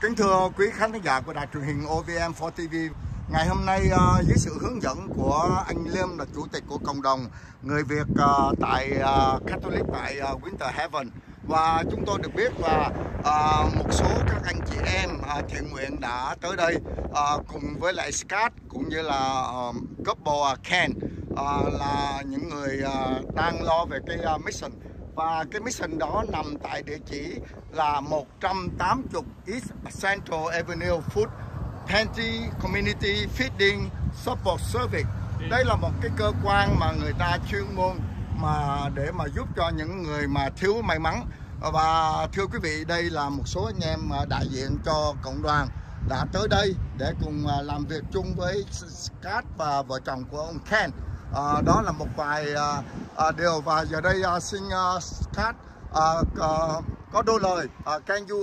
Kính thưa quý khán giả của đài truyền hình OVM4TV, ngày hôm nay dưới sự hướng dẫn của anh Liêm là chủ tịch của cộng đồng người Việt tại Catholic tại Winter Heaven, và chúng tôi được biết là một số các anh chị em thiện nguyện đã tới đây cùng với lại Scott cũng như là couple Ken là những người đang lo về cái mission. Và cái mission đó nằm tại địa chỉ là 180 East Central Avenue Food Pantry Community Feeding Support Service. Đây là một cái cơ quan mà người ta chuyên môn để mà giúp cho những người mà thiếu may mắn. Và thưa quý vị, đây là một số anh em đại diện cho cộng đoàn đã tới đây để cùng làm việc chung với Scott và vợ chồng của ông Ken. Đó là một vài điều, và giờ đây xin Scott có đôi lời. Can you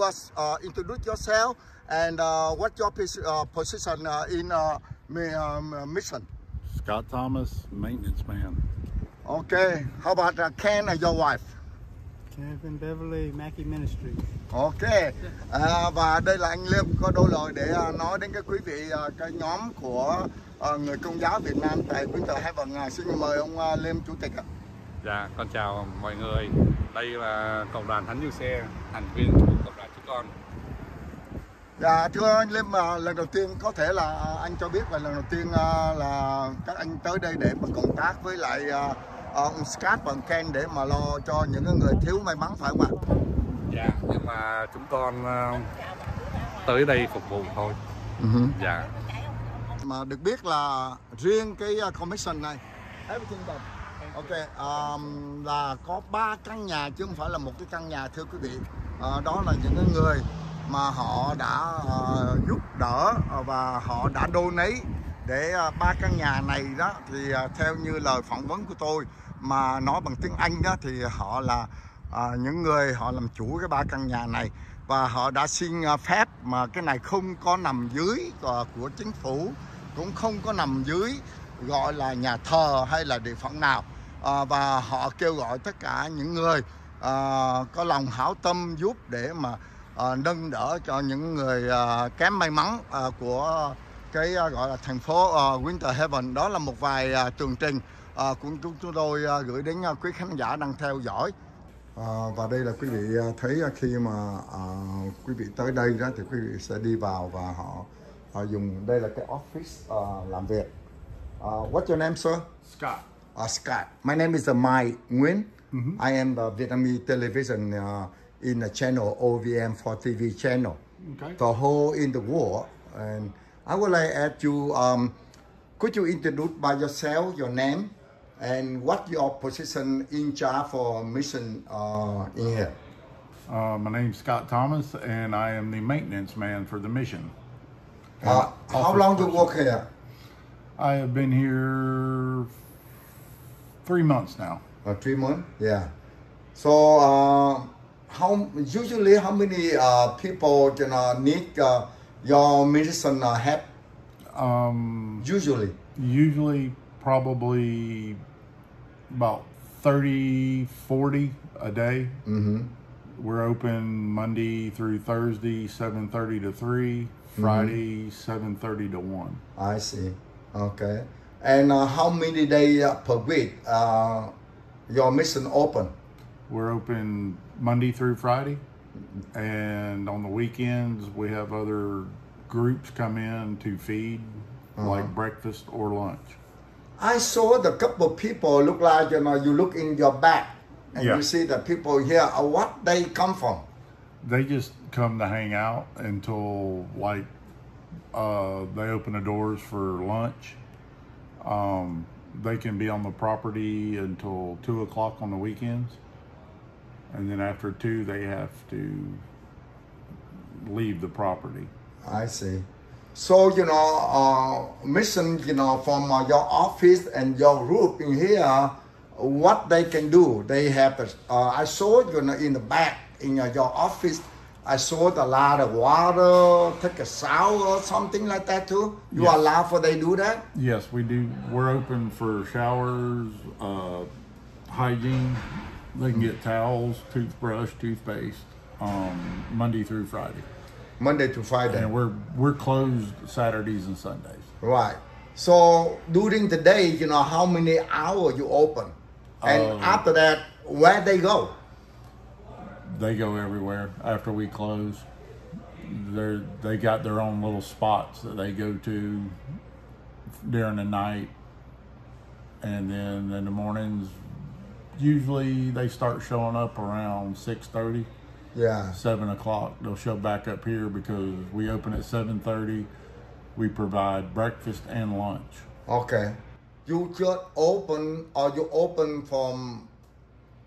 introduce yourself and what's your position in mission? Scott Thomas, maintenance man. Okay. How about Ken and your wife? Kevin Beverly, Mackey Ministry. Ok. Và đây là anh Liêm có đôi lời để nói đến cái quý vị cái nhóm của người Công giáo Việt Nam tại Winter Heaven. Xin mời ông Liêm chủ tịch ạ. Dạ, con chào mọi người. Đây là cộng đoàn Thánh Như Xe, thành viên của cộng đoàn chúng con. Dạ, thưa anh Liêm, lần đầu tiên có thể là anh cho biết là lần đầu tiên là các anh tới đây để mà cộng tác với lại ông Scott và ông Ken để mà lo cho những người thiếu may mắn, phải không ạ? Dạ, nhưng mà chúng con tới đây phục vụ thôi. Dạ. Mà được biết là riêng cái commission này, ok, là có 3 căn nhà chứ không phải là một cái căn nhà, thưa quý vị. Đó là những người mà họ đã giúp đỡ và họ đã donate để 3 căn nhà này đó, thì theo như lời phỏng vấn của tôi mà nói bằng tiếng Anh đó, thì họ là những người họ làm chủ cái 3 căn nhà này, và họ đã xin phép mà cái này không có nằm dưới của chính phủ, cũng không có nằm dưới gọi là nhà thờ hay là địa phận nào, và họ kêu gọi tất cả những người có lòng hảo tâm giúp để mà nâng đỡ cho những người kém may mắn của cái gọi là thành phố Winter Heaven. Đó là một vài tường trình của chúng tôi gửi đến quý khán giả đang theo dõi. Và đây là quý vị thấy khi mà quý vị tới đây đó thì quý vị sẽ đi vào và họ dùng đây là cái office làm việc. What's your name, sir? Scott. Scott. My name is Mai Nguyen. I am the Vietnamese television in the channel OVM4TV channel. Okay. The whole in the world. And I would like to ask you, could you introduce by yourself, your name, and what your position in charge for mission in here? My name's Scott Thomas, and I am the maintenance man for the mission. How long you work here? I have been here 3 months now. 3 months, yeah. So, usually how many people need your medicine help? Usually probably about 30, 40 a day. We're open Monday through Thursday, 7:30 to 3, Friday, 7:30 to 1. I see. Okay. And how many days per week your mission open? We're open Monday through Friday, and on the weekends we have other groups come in to feed, like breakfast or lunch. I saw the couple of people look like, you look in your back and Yeah. you see the people here, what they come from? They just come to hang out until like they open the doors for lunch. They can be on the property until 2 o'clock on the weekends. And then after 2, they have to leave the property. I see. So, mission, from your office and your group in here, what they can do, they have, I saw, in the back, in your office, I saw a lot of water, take a shower, something like that too. You Yes. allow for they do that? Yes, we do. We're open for showers, hygiene. They can get towels, toothbrush, toothpaste, Monday through Friday. Monday to Friday. And we're closed Saturdays and Sundays. Right. So during the day, you know, how many hours you open? And after that, where they go? They go everywhere after we close. They got their own little spots that they go to during the night. And then in the mornings, usually they start showing up around 6:30. Yeah. 7 o'clock. They'll show back up here because we open at 7:30. We provide breakfast and lunch. Okay. You just open, or you open from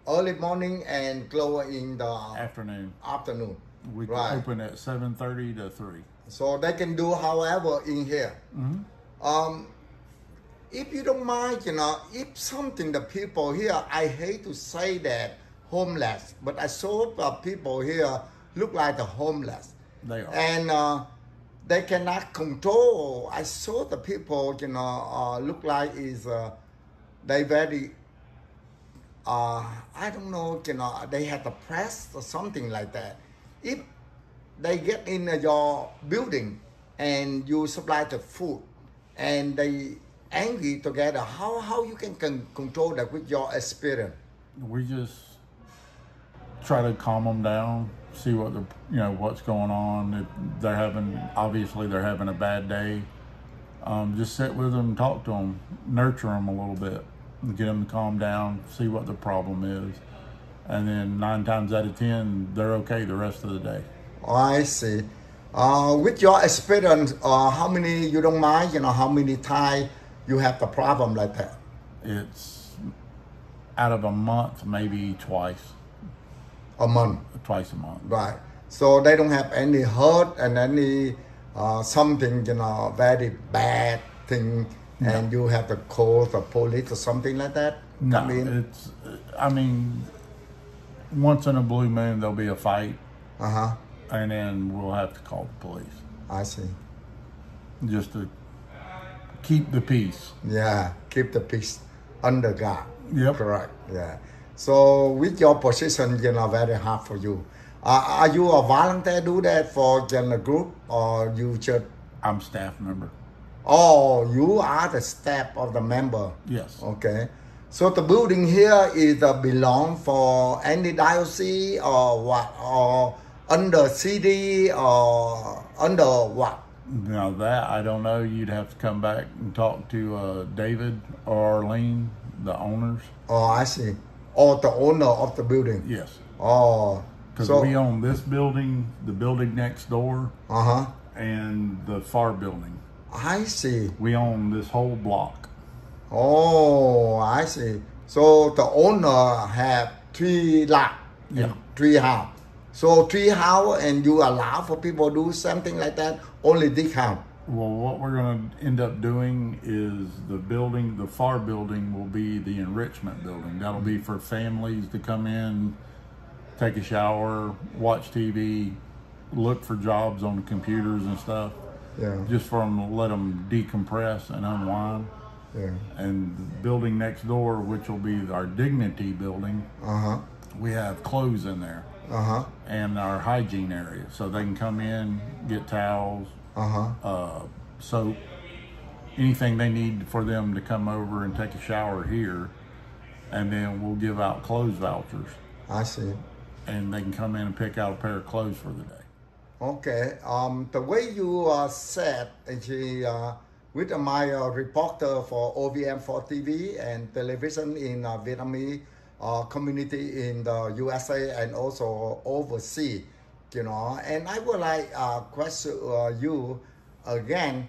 early morning and close in the afternoon. We right. open at 7:30 to 3. So they can do however in here. Mm-hmm. If you don't mind, you know, if something the people here, I hate to say that homeless, but I saw people here look like the homeless. They are. And they cannot control. I saw the people, you know, look like they very, I don't know, you know, they had the press or something like that. If they get in your building and you supply the food and they angry together, how you can control that with your experience? We just try to calm them down, see what what's going on. If they're having a bad day, just sit with them, talk to them, nurture them a little bit, and get them to calm down, see what the problem is, and then 9 times out of 10 they're okay the rest of the day. Oh, I see. With your experience, how many, you don't mind, you know, how many times you have the problem like that? It's out of a month, maybe twice. A month? Twice a month. Right. So they don't have any hurt and any something, you know, very bad thing, no. And you have to call the police or something like that? No, once in a blue moon there'll be a fight. Uh-huh. And then we'll have to call the police. I see. Just to keep the peace. Yeah, keep the peace under guard. Yep. Correct, yeah. So with your position, you know, very hard for you. Are you a volunteer do that for the group or you just? I'm staff member. Oh, you are the staff of the member? Yes. Okay. So the building here is belong for any diocese or what? Or under city or under what? Now that I don't know. You'd have to come back and talk to David or Arlene, the owners. Oh, I see. Or the owner of the building. Yes. Oh. Because we own this building, the building next door, and the far building. I see. We own this whole block. Oh, I see. So the owner have 3 lots. Yeah. 3 houses. So 3 houses and you allow for people to do something like that, only this house? Well, what we're going to end up doing is the far building will be the enrichment building. That'll be for families to come in, take a shower, watch TV, look for jobs on the computers and stuff. Yeah. Just for them to let them decompress and unwind. Yeah. And the building next door, which will be our dignity building, we have clothes in there. And our hygiene area, so they can come in, get towels, soap, anything they need for them to come over and take a shower here, and then we'll give out clothes vouchers. I see. And they can come in and pick out a pair of clothes for the day. Okay. The way you said, actually, with my reporter for OVM4TV and television in Vietnamese community in the USA and also overseas, you know, and I would like question you again.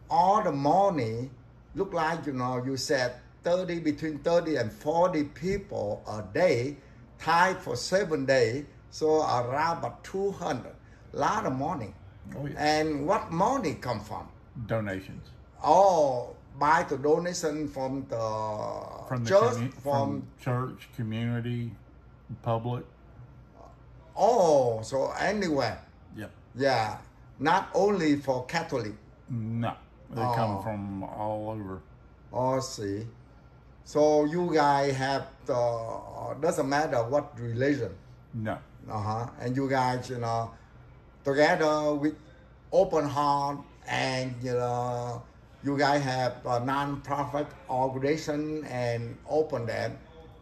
All the money look like, you know, you said between 30 and 40 people a day, tied for 7 days, so around about 200. Lot of money. Oh, yeah. And what money come from? Donations. Oh, by the donation from the church, from church, community, public. Oh, so anywhere. Yep. Yeah, not only for Catholic. No, they come from all over. Oh, see. So you guys have doesn't matter what religion. No. And you guys, you know, together with open heart, and you guys have a non-profit organization and open that,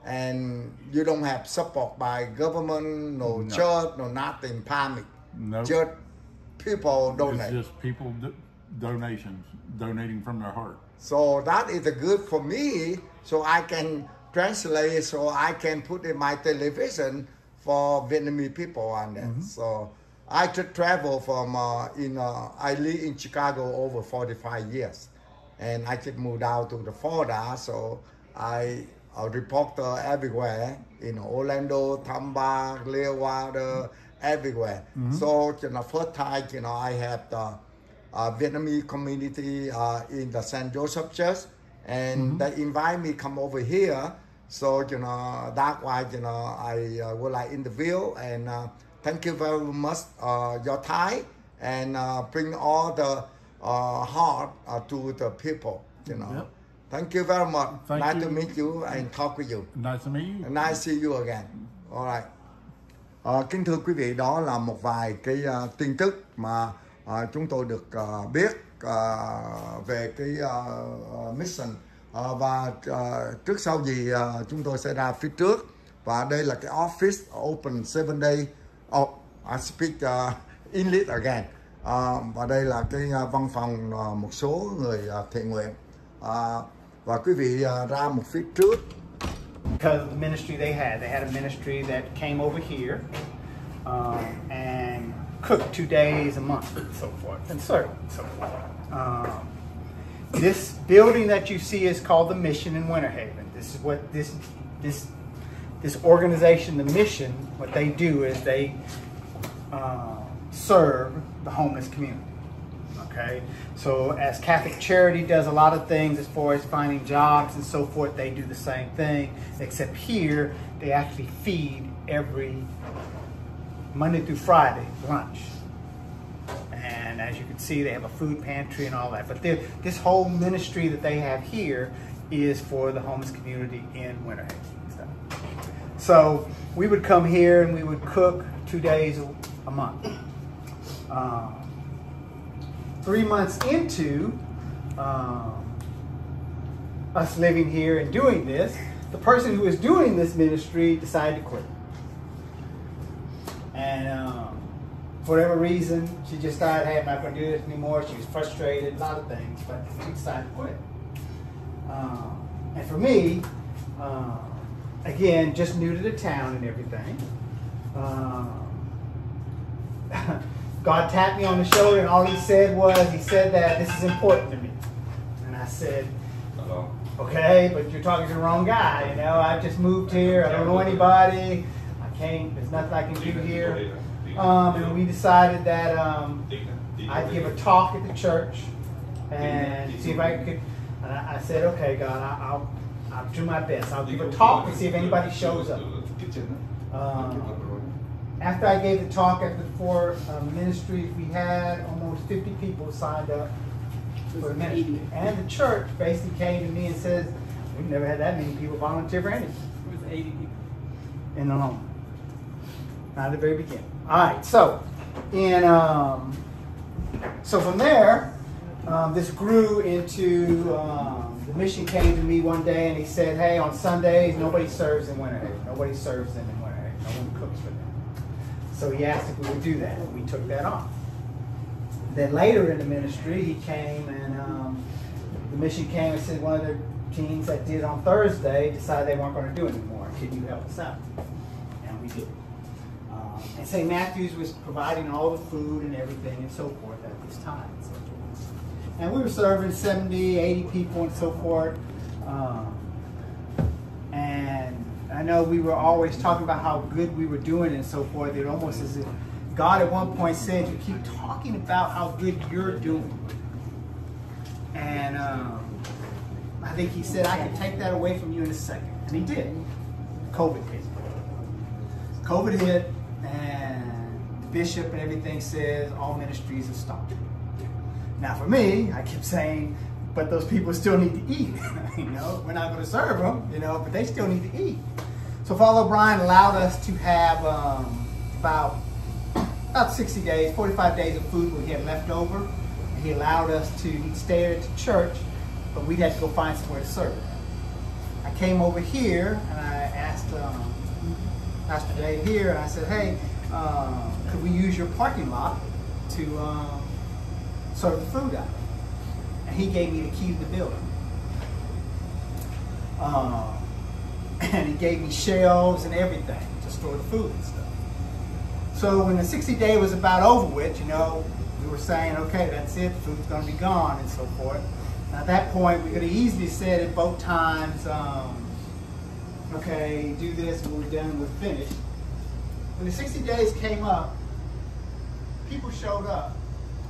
and you don't have support by government, no church, no nothing, permit. Nope. Just people donate. It's just people donating from their heart. So that is good for me, so I can translate, so I can put in my television for Vietnamese people on that. So I just travel from, I live in Chicago over 45 years. And I just moved out to the Florida, so I a reporter everywhere, Orlando, Tampa, Clearwater, everywhere. So, first time, I have the Vietnamese community in the St. Joseph Church, and they invite me come over here. So, that's why, I would like interview, and thank you very much your time, and bring all the heart to the people, Yep. Thank you very much. Thank Nice you. to meet you and talk with you. Nice to meet you. And nice to see you again. All right. Kính thưa quý vị, đó là một vài cái tin tức mà chúng tôi được biết về cái mission. Và trước sau gì chúng tôi sẽ ra phía trước. Và đây là cái office open 7 day. Oh, I speak English again. Và đây là cái văn phòng một số người thiện nguyện. Và quý vị ra một phía trước. Because of the ministry they had a ministry that came over here and cooked 2 days a month, and so forth, and served, and so forth. This building that you see is called the Mission in Winter Haven. This is what this organization, the Mission, what they do is they serve the homeless community. Okay, so as Catholic Charity does a lot of things as far as finding jobs and so forth, they do the same thing, except here they actually feed every Monday through Friday lunch. And as you can see, they have a food pantry and all that. But this whole ministry that they have here is for the homeless community in Winter Haven. So we would come here and we would cook 2 days a month. 3 months into us living here and doing this, the person who was doing this ministry decided to quit. And for whatever reason, she just decided, hey, I'm not going to do this anymore. She was frustrated, a lot of things, but she decided to quit. And for me, again, just new to the town and everything, God tapped me on the shoulder, and all he said that this is important to me. And I said, okay, but you're talking to the wrong guy. I just moved here. I don't know anybody. There's nothing I can do here. And we decided that I'd give a talk at the church and see if I could. And I said, okay, God, I'll do my best. I'll give a talk and see if anybody shows up. After I gave the talk, after the 4 ministries, we had almost 50 people signed up for the ministry. And the church basically came to me and says, we've never had that many people volunteer for anything. It was 80 people. In the home. Not at the very beginning. All right, so so from there, this grew into the mission came to me one day and he said, hey, on Sundays nobody serves in Winter Haven. Nobody serves them in Winter Haven. No one cooks for them. So he asked if we would do that, and we took that on. Then later in the ministry, he came and the mission came and said one of their teams that did on Thursday decided they weren't going to do it anymore. Can you help us out? And we did. And St. Matthew's was providing all the food and everything and so forth at this time. And we were serving 70, 80 people and so forth. And I know we were always talking about how good we were doing and so forth. It almost as if God at one point said, you keep talking about how good you're doing. And I think he said, I can take that away from you in a second. And he did. COVID hit. COVID hit, and the bishop and everything says all ministries have stopped. Now for me, I kept saying, but those people still need to eat. We're not going to serve them, but they still need to eat. So Father O'Brien allowed us to have about about 60 days, 45 days of food we had left over. And he allowed us to, he'd stay at the church, but we'd have to go find somewhere to serve it. I came over here and I asked Pastor Dave here, and I said, hey, could we use your parking lot to serve the food out? And he gave me the key to the building. And he gave me shelves and everything to store the food and stuff. So when the 60-day was about over with, you know, we were saying, okay, that's it, the food's going to be gone and so forth. And at that point, we could have easily said at both times, okay, do this, when we're done, we're finished. When the 60 days came up, people showed up.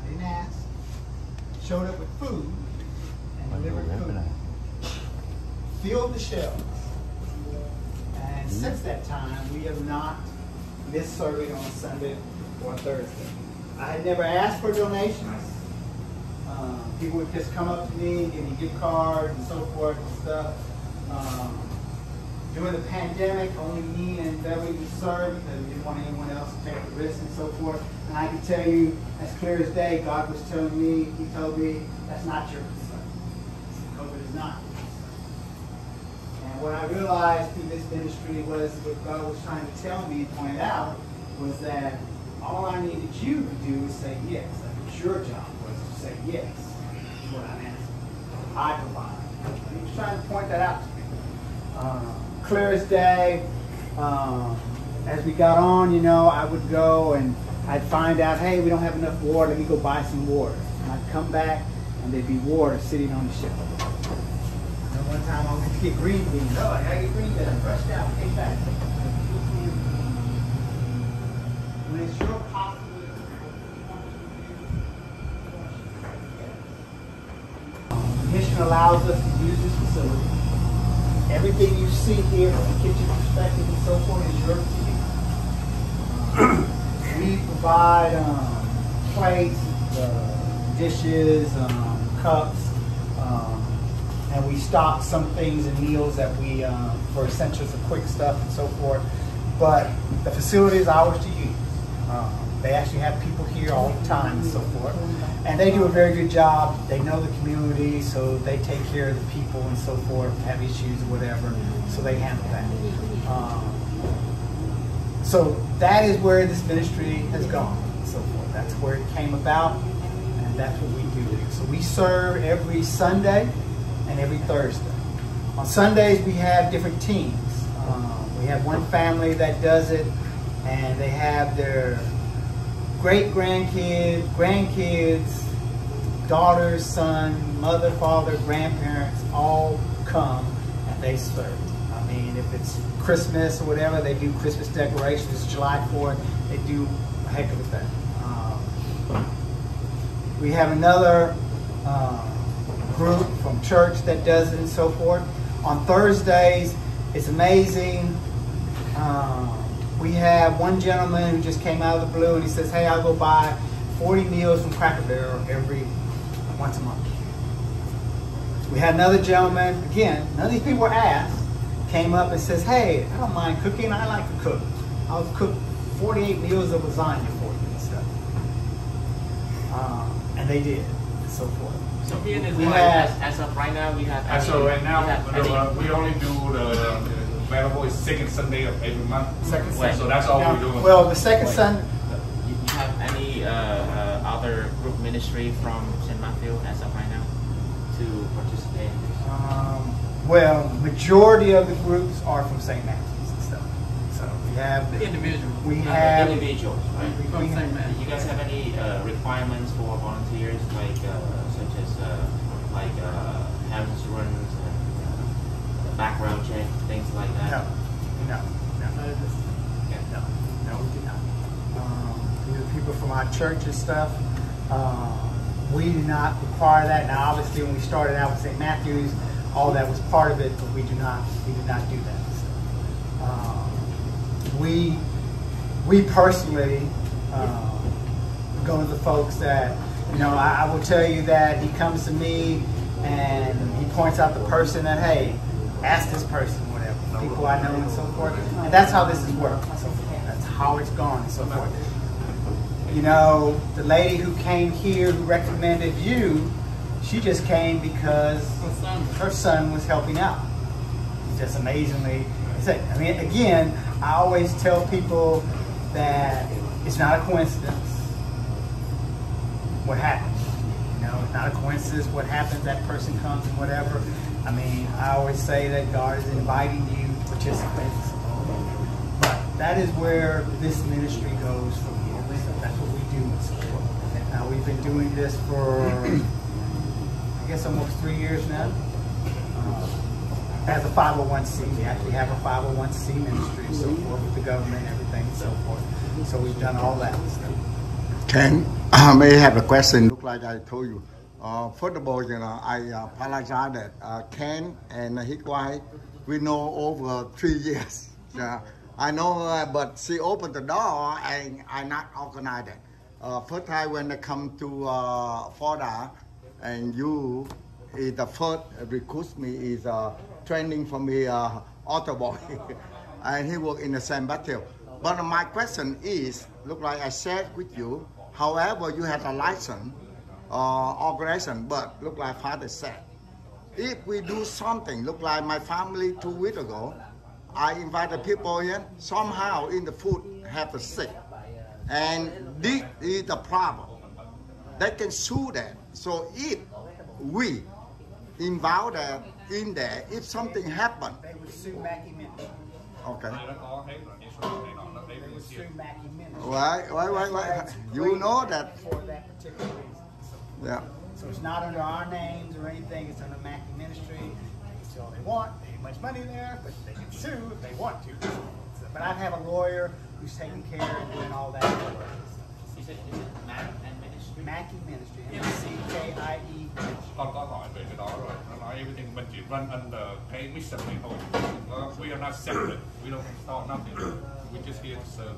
I didn't ask. Showed up with food and delivered food. Filled the shelves. And since that time, we have not missed serving on Sunday or Thursday. I had never asked for donations. People would just come up to me, give me gift cards and so forth and stuff. During the pandemic, only me and Beverly would serve because we didn't want anyone else to take the risk and so forth. And I can tell you, as clear as day, God was telling me, he told me, that's not your concern. COVID is not your concern. And what I realized through this ministry was what God was trying to tell me and point out was that all I needed you to do is say yes. Like it's your job was to say yes to what I'm asking. I provide. And he was trying to point that out to me. Clear as day. As we got on, you know, I would go and I'd find out, hey, we don't have enough water, let me go buy some water. And I'd come back and there'd be water sitting on the shelf. And one time I went to get green beans. Oh, I gotta get green beans. I brushed out, came back. When it's your possibility, the mission allows us to use this facility. Everything you see here from the kitchen perspective and so forth is yours to use. We provide plates, dishes, cups, and we stock some things and meals that we, for essentials and quick stuff and so forth. But the facility is ours to use. They actually have people here all the time and so forth. And they do a very good job. They know the community, so they take care of the people and so forth, have issues or whatever, so they handle that. So that is where this ministry has gone and so forth. That's where it came about, and that's what we do. So we serve every Sunday and every Thursday. On Sundays, we have different teams. We have one family that does it, and they have their great-grandkids, grandkids, daughters, son, mother, father, grandparents, all come and they serve. I mean, if it's Christmas or whatever, they do Christmas decorations. July 4th, they do a heck of a thing. We have another group from church that does it and so forth. On Thursdays, it's amazing. We have one gentleman who just came out of the blue and he says, hey, I'll go buy 40 meals from Cracker Barrel once a month. We had another gentleman, again, none of these people were asked, came up and says, hey, I don't mind cooking, I like to cook. I'll cook 48 meals of lasagna for you and stuff. And they did, and so forth. So here in as of right now, we have so right now, we only do the available is second Sunday of every month. Second Sunday. So that's all we're doing. Well, the second Sunday. You have any other group ministry from St. Matthew as of right now to participate in this? Well, majority of the groups are from St. Matthew's and stuff. So we have the individuals. We have individuals, right? From St. Do you guys have any requirements for volunteers, like such as health insurance and background check, things like that? No, we do not. People from our church and stuff, we do not require that. Now, obviously, when we started out with St. Matthew's, all that was part of it, but we do not do that. We personally go to the folks that, you know, I will tell you that he comes to me and he points out the person that, hey, ask this person, whatever, people I know and so forth. And that's how this has worked. So that's how it's gone and so forth. you know, the lady who came here who recommended you, she just came because her son was helping out. It's just amazingly. I mean, again, I always tell people that it's not a coincidence what happens. You know, it's not a coincidence what happens, that person comes and whatever. I mean, I always say that God is inviting you to participate. But that is where this ministry goes from here. So that's what we do. Now, we've been doing this for, I guess, almost 3 years now. As a 501c, we actually have a 501c ministry and so forth with the government and everything and so forth. So we've done all that stuff. Ken, I may have a question. Look like I told you. First of all, you know, I apologize that Ken and his wife, we know over 3 years. I know, but she opened the door and I not organized it. First time when I come to Florida, and you is the first recruit me is training for me auto boy, and he work in the same battle. But my question is, look like I said with you, however you have a license organization, but look like Father said, if we do something, look like my family 2 weeks ago, I invited people in, somehow in the food have a sick, and this is the problem. They can sue that. So if we involve that in there, if something happen, They would sue Mackie Ministry. okay. They would sue Mackie Ministry. Why? You know that. For that particular reason. Yeah. So it's not under our names or anything, it's under Mackie Ministry. They can sue all they want, there ain't much money there, but they can sue if they want to. But I have a lawyer who's taking care of doing all that. Is it Mac and Ministry? Mackie Ministry, M-C-K-I-E. Con có hỏi về cái đó rồi. Nó nói everything mình chỉ run under cái mission này thôi. We are not separate. We don't start nothing. We just here to serve.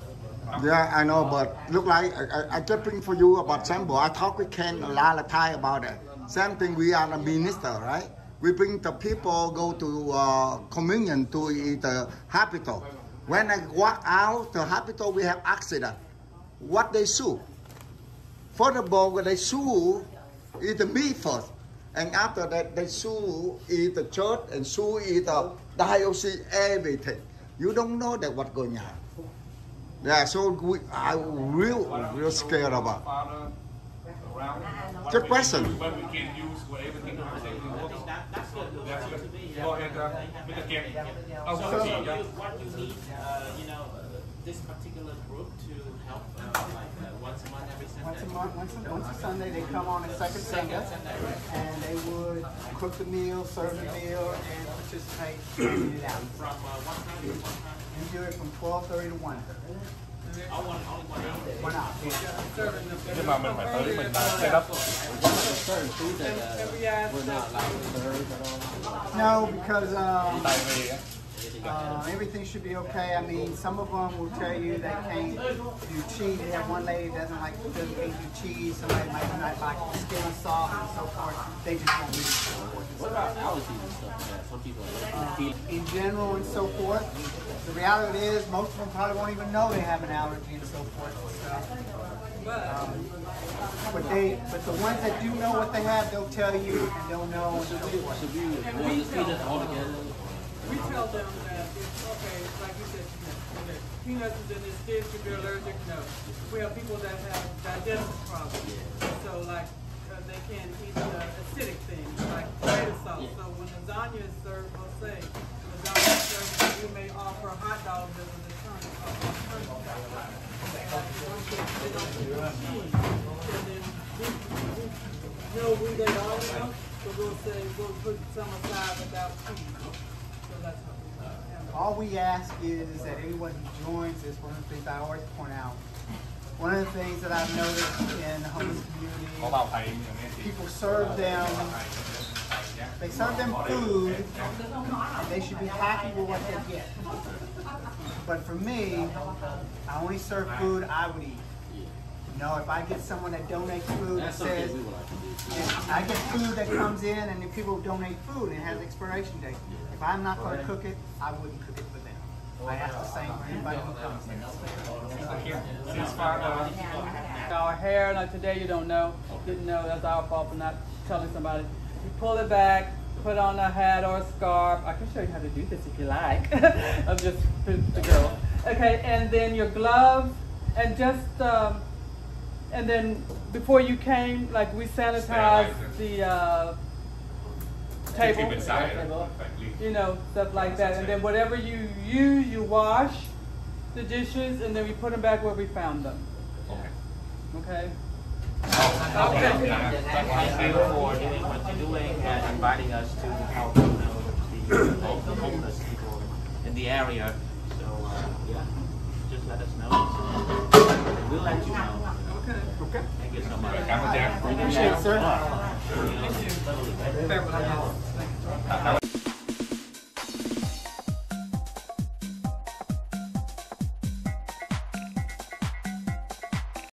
Yeah, I know, but look like I just bring for you about sample. I talk with Ken a lot of time about it. Same thing, we are the minister, right? We bring the people go to communion to the hospital. When I walk out the hospital, we have accident. What they sue? First of all, when they sue is the me first, and after that they sue is the church and sue is the diocese, everything. You don't know that what's going on. Yeah, so I real scared about. Good question. When we can use for everything. That's good. Go ahead, Mr. Ken. So what you need, you know, this particular group to help, like once a month, every Sunday. Once a Sunday, they come on the second Sunday, and they would cook the meal, serve the meal, and participate in it out. From what time to what time? We do it from 12:30 to 1:30. Only 1 hour. 1 hour. Nhưng mà mình phải tới mình set up. Certain food that we're not allowed to serve at all. No, because Tại vì everything should be okay. I mean, some of them will tell you they can't do cheese. We have one lady that can't do cheese. Somebody might not like the skin soft and so forth. They just won't read it. What about allergies and stuff like that? Some people are In general and so forth. The reality is most of them probably won't even know they have an allergy and so forth and stuff. But the ones that do know what they have, they'll tell you and they'll know and so forth. should we avoid this peanut altogether? We tell them that it's okay, like you said, peanuts is in this, kids could be allergic. No. We have people that have digestive problems. So like they can't eat acidic things like tomato sauce. So when lasagna is served, we'll say lasagna is served, you may offer hot dogs as an alternative. They don't eat cheese. And then we know who they are now, so we'll say we'll put some aside without cheese. So that's how we handle it. All we ask is that anyone who joins is one of the things I always point out. One of the things that I've noticed in the homeless có community, bao thầyอย่างนี้thì people serve them, they serve them food, and they should be happy with what they get. But for me, I only serve food I would eat. You know, if I get someone that donates food that That's something says, we would like to do. I get food that comes in and the people donate food and it has expiration date. If I'm not going to cook it, I wouldn't cook it for them. I ask the same for anybody who comes in. Since Father Our hair, like today you don't know, didn't know, that's our fault for not telling somebody. You pull it back, put on a hat or a scarf. I can show you how to do this if you like. I'm just the girl. Okay, and then your gloves, and just, and then before you came, like we sanitized the table, you know, stuff like that. And then whatever you use, you wash the dishes, and then we put them back where we found them. Okay. Thank you for doing what you're doing and inviting us to help the homeless people in the area. So yeah, just let us know. We'll let you know. Okay. Okay. Thank you so much. Appreciate it, sir. Totally.